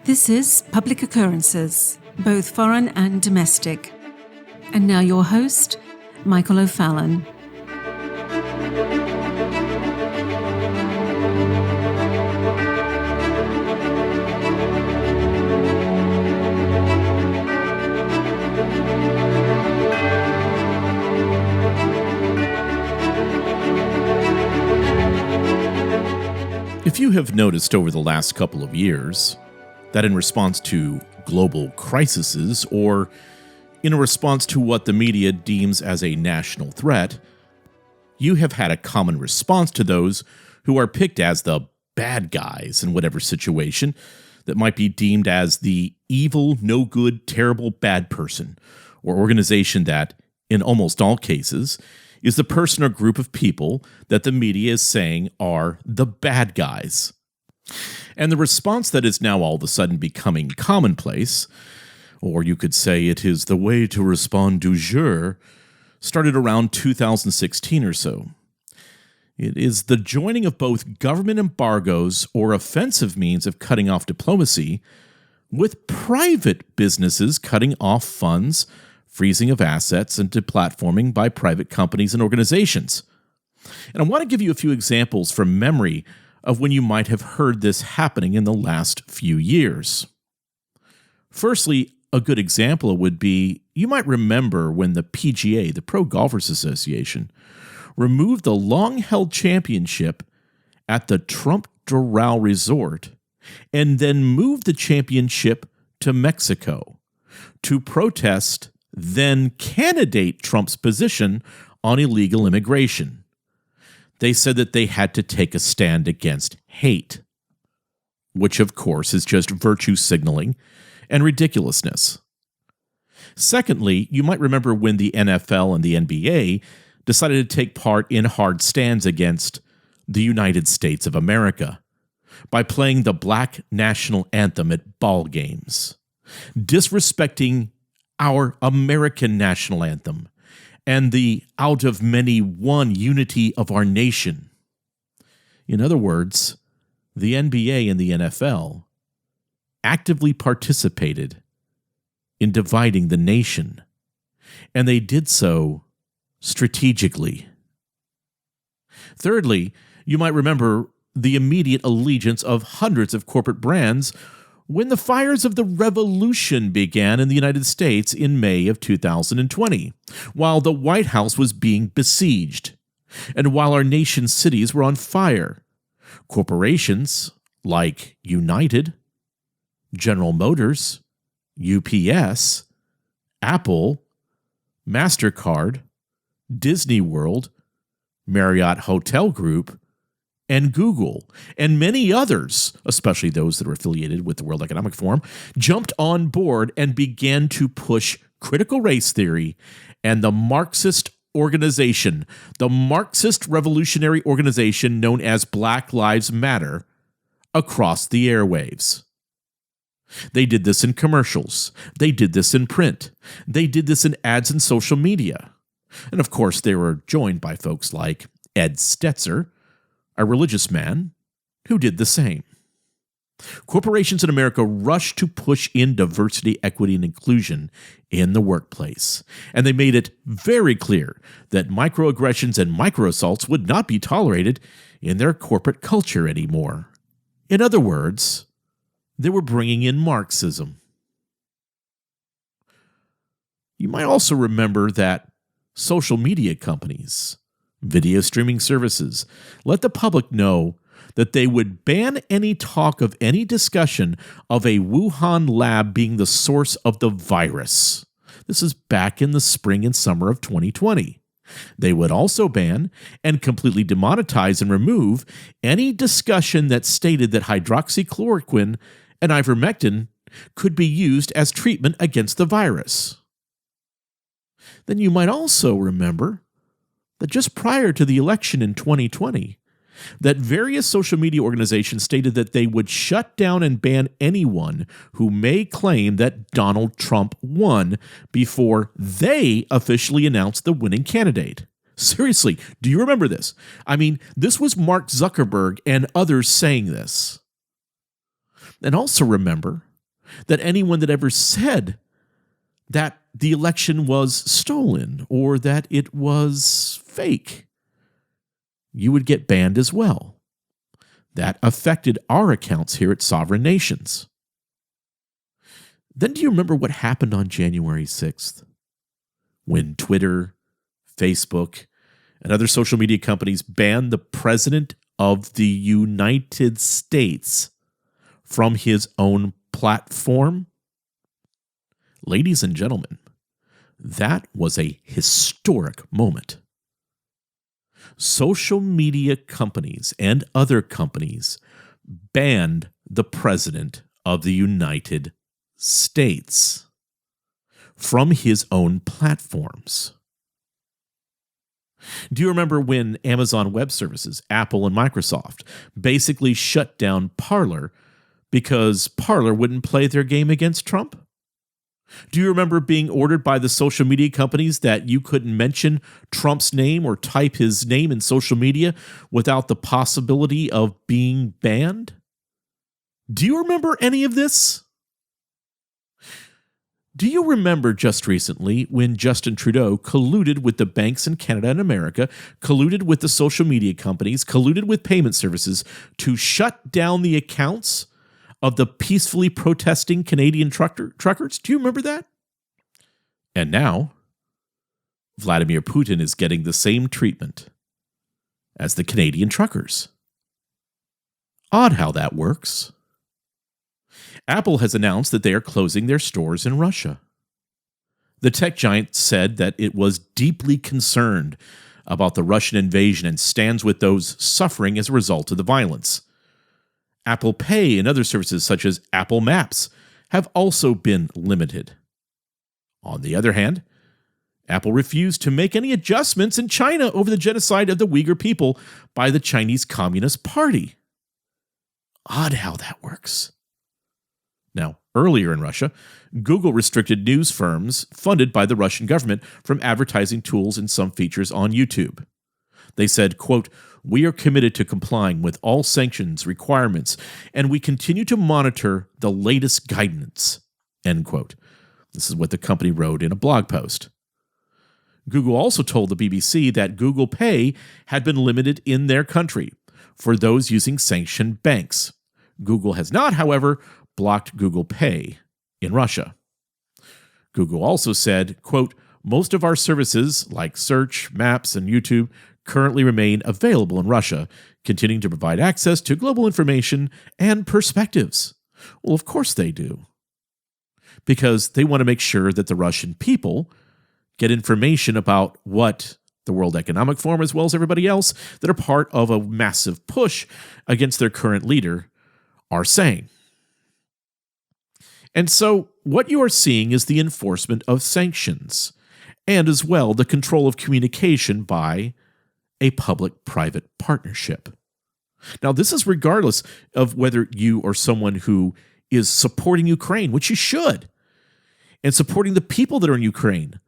This is Public Occurrences, both foreign and domestic. And now your host, Michael O'Fallon. If you have noticed over the last couple of years that in response to global crises or in response to what the media deems as a national threat, you have had a common response to those who are picked as the bad guys in whatever situation that might be deemed as the evil, no good, terrible bad person or organization that, in almost all cases, is the person or group of people that the media is saying are the bad guys. And the response that is now all of a sudden becoming commonplace, or you could say it is the way to respond du jour, started around 2016 or so. It is the joining of both government embargoes or offensive means of cutting off diplomacy with private businesses cutting off funds, freezing of assets, and deplatforming by private companies and organizations. And I want to give you a few examples from memory of when you might have heard this happening in the last few years. Firstly, a good example would be, you might remember when the PGA, the Pro Golfers Association, removed the long-held championship at the Trump Doral Resort and then moved the championship to Mexico to protest then-candidate Trump's position on illegal immigration. They said that they had to take a stand against hate, which of course is just virtue signaling and ridiculousness. Secondly, you might remember when the NFL and the NBA decided to take part in hard stands against the United States of America by playing the Black national anthem at ball games, disrespecting our American national anthem and the out of many one unity of our nation. In other words, the NBA and the NFL actively participated in dividing the nation, and they did so strategically. Thirdly, you might remember the immediate allegiance of hundreds of corporate brands when the fires of the revolution began in the United States in May of 2020, while the White House was being besieged, and while our nation's cities were on fire. Corporations like United, General Motors, UPS, Apple, MasterCard, Disney World, Marriott Hotel Group, and Google, and many others, especially those that are affiliated with the World Economic Forum, jumped on board and began to push critical race theory and the Marxist organization, the Marxist revolutionary organization known as Black Lives Matter, across the airwaves. They did this in commercials. They did this in print. They did this in ads and social media. And of course, they were joined by folks like Ed Stetzer, a religious man who did the same. Corporations in America rushed to push in diversity, equity, and inclusion in the workplace. And they made it very clear that microaggressions and microassaults would not be tolerated in their corporate culture anymore. In other words, they were bringing in Marxism. You might also remember that social media companies, video streaming services, let the public know that they would ban any talk of any discussion of a Wuhan lab being the source of the virus. This is back in the spring and summer of 2020. They would also ban and completely demonetize and remove any discussion that stated that hydroxychloroquine and ivermectin could be used as treatment against the virus. Then you might also remember that just prior to the election in 2020, that various social media organizations stated that they would shut down and ban anyone who may claim that Donald Trump won before they officially announced the winning candidate. Seriously, do you remember this? I mean, this was Mark Zuckerberg and others saying this. And also remember that anyone that ever said that the election was stolen or that it was fake, you would get banned as well. That affected our accounts here at Sovereign Nations. Then do you remember what happened on January 6th? When Twitter, Facebook, and other social media companies banned the President of the United States from his own platform? Ladies and gentlemen, that was a historic moment. Social media companies and other companies banned the President of the United States from his own platforms. Do you remember when Amazon Web Services, Apple, and Microsoft basically shut down Parler because Parler wouldn't play their game against Trump? Do you remember being ordered by the social media companies that you couldn't mention Trump's name or type his name in social media without the possibility of being banned? Do you remember any of this? Do you remember just recently when Justin Trudeau colluded with the banks in Canada and America, colluded with the social media companies, colluded with payment services to shut down the accounts of the peacefully protesting Canadian truckers? Do you remember that? And now, Vladimir Putin is getting the same treatment as the Canadian truckers. Odd how that works. Apple has announced that they are closing their stores in Russia. The tech giant said that it was deeply concerned about the Russian invasion and stands with those suffering as a result of the violence. Apple Pay and other services such as Apple Maps have also been limited. On the other hand, Apple refused to make any adjustments in China over the genocide of the Uyghur people by the Chinese Communist Party. Odd how that works. Now, earlier in Russia, Google restricted news firms funded by the Russian government from advertising tools and some features on YouTube. They said, quote, "We are committed to complying with all sanctions requirements, and we continue to monitor the latest guidance," end quote. This is what the company wrote in a blog post. Google also told the BBC that Google Pay had been limited in their country for those using sanctioned banks. Google has not, however, blocked Google Pay in Russia. Google also said, quote, "Most of our services, like search, maps, and YouTube, currently remain available in Russia, continuing to provide access to global information and perspectives." Well, of course they do. Because they want to make sure that the Russian people get information about what the World Economic Forum, as well as everybody else that are part of a massive push against their current leader, are saying. And so what you are seeing is the enforcement of sanctions, and as well the control of communication by a public-private partnership. Now, this is regardless of whether you are someone who is supporting Ukraine, which you should, and supporting the people that are in Ukraine.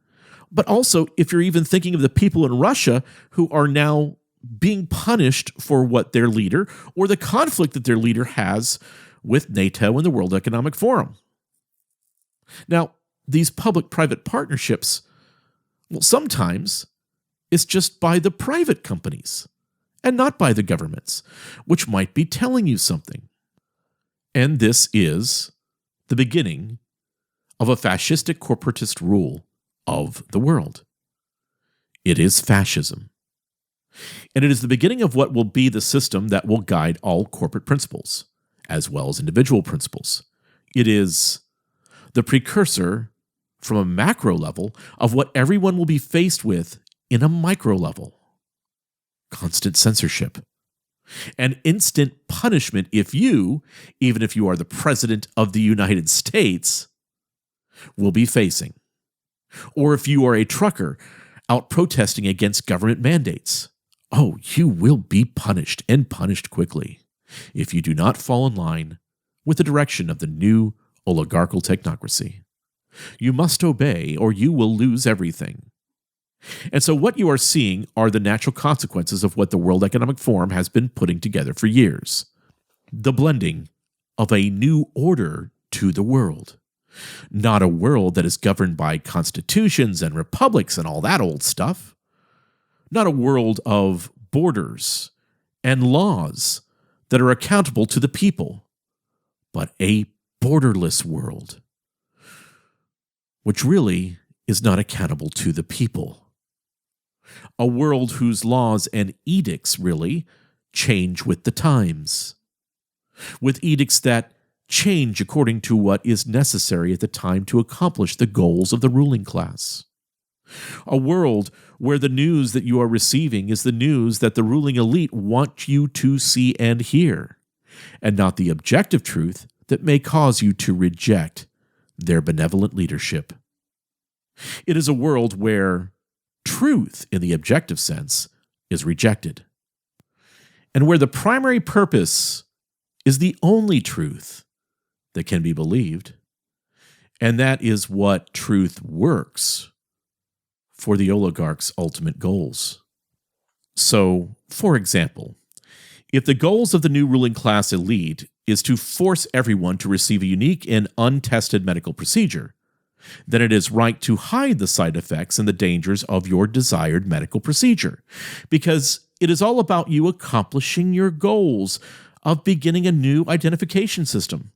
But also, if you're even thinking of the people in Russia who are now being punished for what their leader or the conflict that their leader has with NATO and the World Economic Forum. Now, these public-private partnerships, well, sometimes it's just by the private companies and not by the governments, which might be telling you something. And this is the beginning of a fascistic corporatist rule of the world. It is fascism. And it is the beginning of what will be the system that will guide all corporate principles, as well as individual principles. It is the precursor from a macro level of what everyone will be faced with in a micro level. Constant censorship and instant punishment if you, even if you are the President of the United States, will be facing. Or if you are a trucker out protesting against government mandates, oh, you will be punished, and punished quickly, if you do not fall in line with the direction of the new oligarchical technocracy. You must obey, or you will lose everything. And so what you are seeing are the natural consequences of what the World Economic Forum has been putting together for years. The blending of a new order to the world. Not a world that is governed by constitutions and republics and all that old stuff. Not a world of borders and laws that are accountable to the people, but a borderless world, which really is not accountable to the people. A world whose laws and edicts really change with the times, with edicts that change according to what is necessary at the time to accomplish the goals of the ruling class. A world where the news that you are receiving is the news that the ruling elite want you to see and hear, and not the objective truth that may cause you to reject their benevolent leadership. It is a world where truth, in the objective sense, is rejected, and where the primary purpose is the only truth that can be believed, and that is what truth works for the oligarch's ultimate goals. So, for example, if the goals of the new ruling class elite is to force everyone to receive a unique and untested medical procedure, then it is right to hide the side effects and the dangers of your desired medical procedure, because it is all about you accomplishing your goals of beginning a new identification system.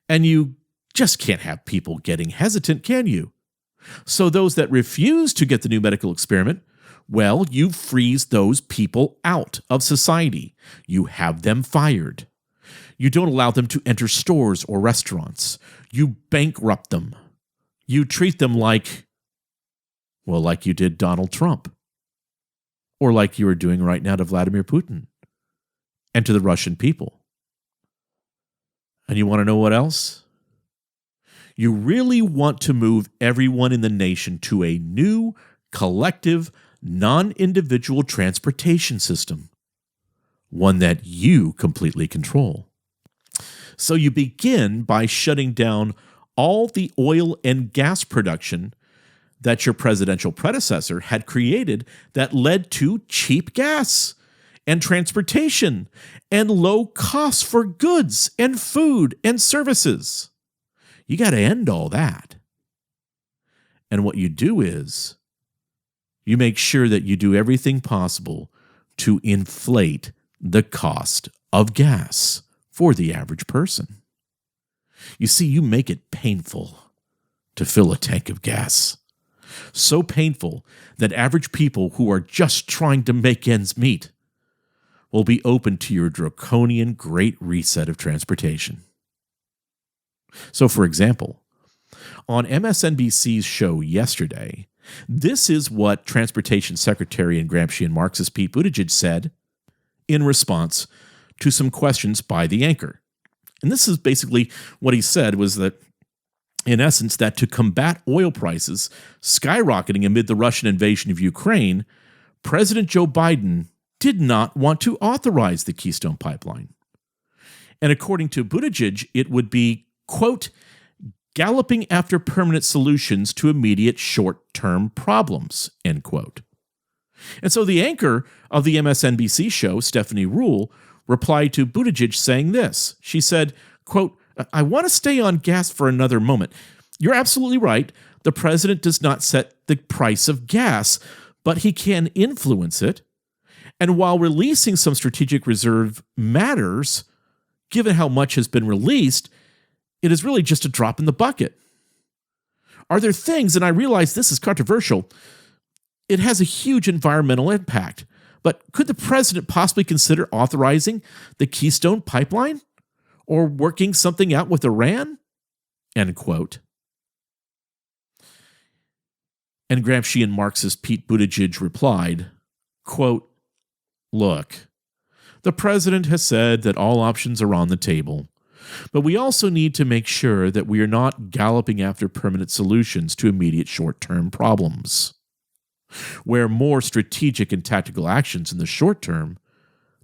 And you just can't have people getting hesitant, can you? So those that refuse to get the new medical experiment, well, you freeze those people out of society. You have them fired. You don't allow them to enter stores or restaurants. You bankrupt them. You treat them like you did Donald Trump. Or like you are doing right now to Vladimir Putin and to the Russian people. And you want to know what else? You really want to move everyone in the nation to a new, collective, non-individual transportation system, one that you completely control. So you begin by shutting down all the oil and gas production that your presidential predecessor had created that led to cheap gas and transportation and low costs for goods and food and services. You got to end all that. And what you do is you make sure that you do everything possible to inflate the cost of gas for the average person. You see, you make it painful to fill a tank of gas. So painful that average people who are just trying to make ends meet will be open to your draconian great reset of transportation. So, for example, on MSNBC's show yesterday, this is what Transportation Secretary and Gramscian Marxist Pete Buttigieg said in response to some questions by the anchor. And this is basically what he said was that, in essence, that to combat oil prices skyrocketing amid the Russian invasion of Ukraine, President Joe Biden did not want to authorize the Keystone Pipeline. And according to Buttigieg, it would be, quote, galloping after permanent solutions to immediate short-term problems, end quote. And so the anchor of the MSNBC show, Stephanie Ruhle, replied to Buttigieg saying this. She said, quote, I want to stay on gas for another moment. You're absolutely right. The president does not set the price of gas, but he can influence it. And while releasing some strategic reserve matters, given how much has been released, it is really just a drop in the bucket. Are there things, and I realize this is controversial, it has a huge environmental impact, but could the president possibly consider authorizing the Keystone Pipeline or working something out with Iran? End quote. And Gramscian Marxist Pete Buttigieg replied, quote, look, the president has said that all options are on the table, but we also need to make sure that we are not galloping after permanent solutions to immediate short-term problems, where more strategic and tactical actions in the short term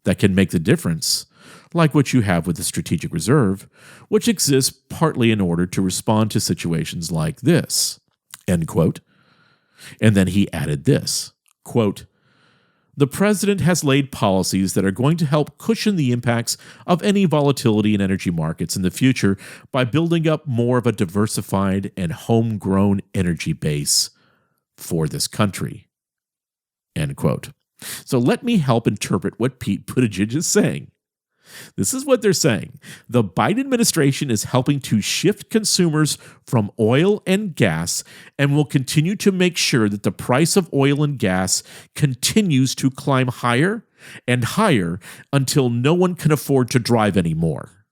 that can make the difference, like what you have with the strategic reserve, which exists partly in order to respond to situations like this, end quote. And then he added this, quote, The president has laid policies that are going to help cushion the impacts of any volatility in energy markets in the future by building up more of a diversified and homegrown energy base for this country. End quote. So let me help interpret what Pete Buttigieg is saying. This is what they're saying. The Biden administration is helping to shift consumers from oil and gas and will continue to make sure that the price of oil and gas continues to climb higher and higher until no one can afford to drive anymore.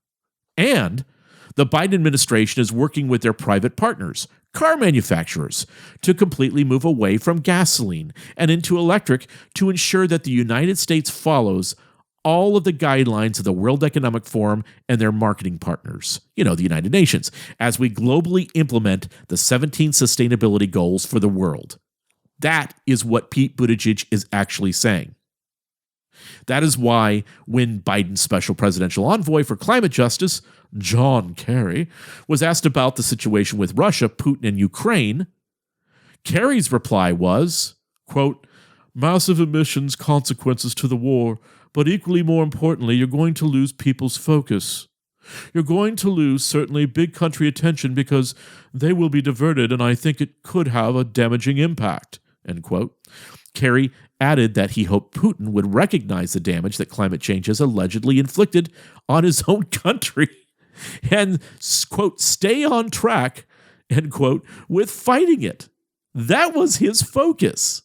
And the Biden administration is working with their private partners, car manufacturers, to completely move away from gasoline and into electric to ensure that the United States follows all of the guidelines of the World Economic Forum and their marketing partners, the United Nations, as we globally implement the 17 sustainability goals for the world. That is what Pete Buttigieg is actually saying. That is why when Biden's special presidential envoy for climate justice, John Kerry, was asked about the situation with Russia, Putin, and Ukraine, Kerry's reply was, quote, "Massive emissions consequences to the war, but equally more importantly, you're going to lose people's focus. You're going to lose certainly big country attention because they will be diverted, and I think it could have a damaging impact." End quote. Kerry added that he hoped Putin would recognize the damage that climate change has allegedly inflicted on his own country and, quote, stay on track, end quote, with fighting it. That was his focus.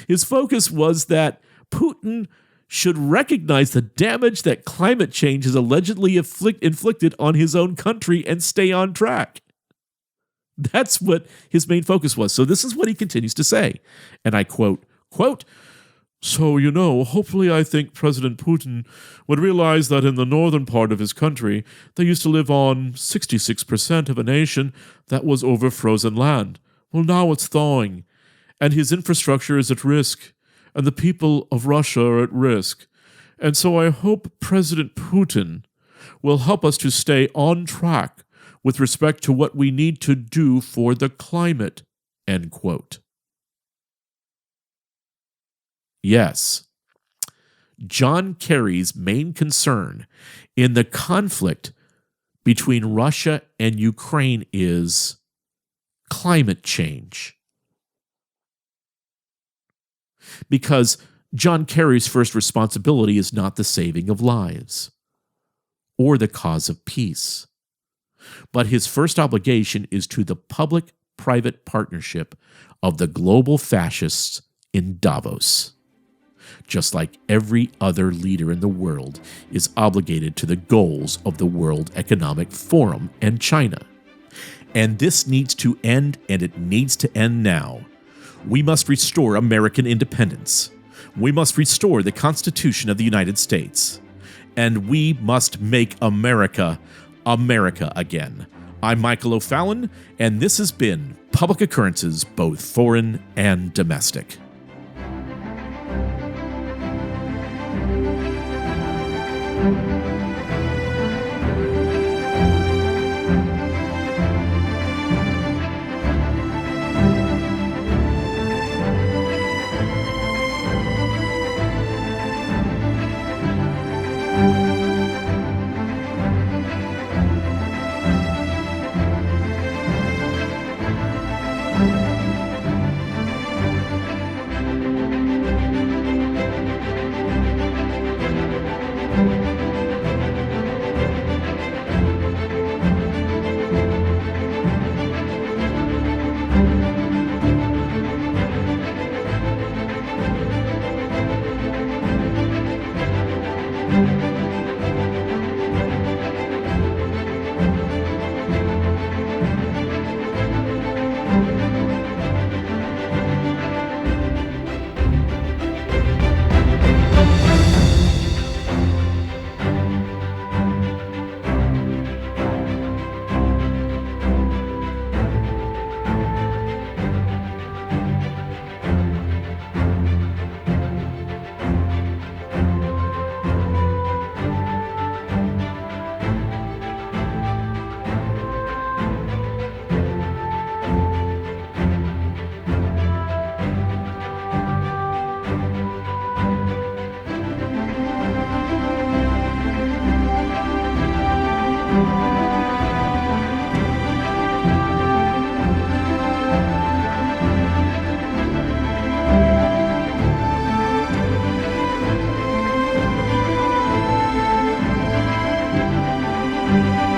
His focus was that Putin should recognize the damage that climate change has allegedly inflicted on his own country and stay on track. That's what his main focus was. So this is what he continues to say. And I quote, "So, hopefully I think President Putin would realize that in the northern part of his country, they used to live on 66% of a nation that was over frozen land. Well, now it's thawing, and his infrastructure is at risk, and the people of Russia are at risk. And so I hope President Putin will help us to stay on track with respect to what we need to do for the climate." End quote. Yes, John Kerry's main concern in the conflict between Russia and Ukraine is climate change. Because John Kerry's first responsibility is not the saving of lives or the cause of peace, but his first obligation is to the public-private partnership of the global fascists in Davos. Just like every other leader in the world is obligated to the goals of the World Economic Forum and China. And this needs to end, and it needs to end now. We must restore American independence. We must restore the Constitution of the United States. And we must make America, America again. I'm Michael O'Fallon, and this has been Public Occurrences, both foreign and domestic. Bye.